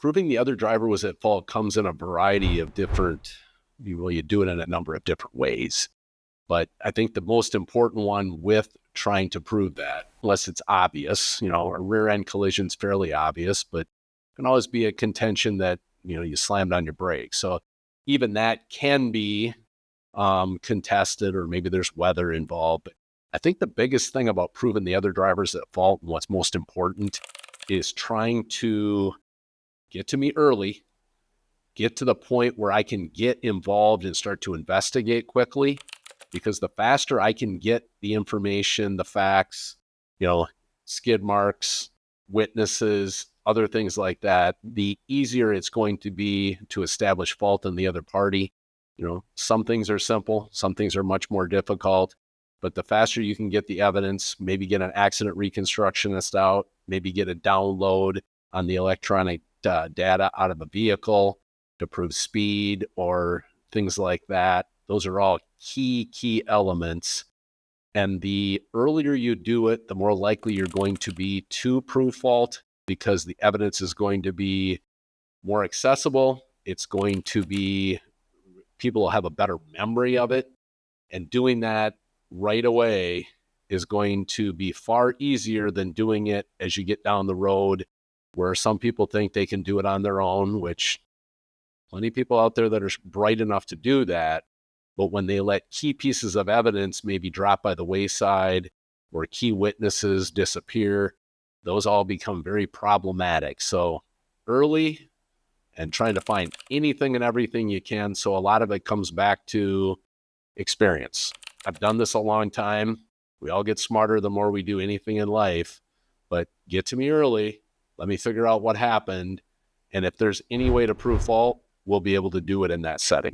proving the other driver was at fault comes in a variety of different, you do it in a number of different ways. But I think the most important one with trying to prove that, unless it's obvious, a rear end collision is fairly obvious, but it can always be a contention that, you slammed on your brakes. So even that can be contested, or maybe there's weather involved. But I think the biggest thing about proving the other driver's at fault, and what's most important, is trying to get to me early, get to the point where I can get involved and start to investigate quickly. Because the faster I can get the information, the facts, skid marks, witnesses, other things like that, the easier it's going to be to establish fault in the other party. Some things are simple, some things are much more difficult, but the faster you can get the evidence, maybe get an accident reconstructionist out, maybe get a download on the electronic data out of a vehicle to prove speed or things like that. Those are all key elements. And the earlier you do it, the more likely you're going to be to prove fault, because the evidence is going to be more accessible. It's going to be, people will have a better memory of it. And doing that right away is going to be far easier than doing it as you get down the road, where some people think they can do it on their own, which plenty of people out there that are bright enough to do that. But when they let key pieces of evidence maybe drop by the wayside, or key witnesses disappear, those all become very problematic. So early, and trying to find anything and everything you can. So a lot of it comes back to experience. I've done this a long time. We all get smarter the more we do anything in life, but get to me early. Let me figure out what happened. And if there's any way to prove fault, we'll be able to do it in that setting.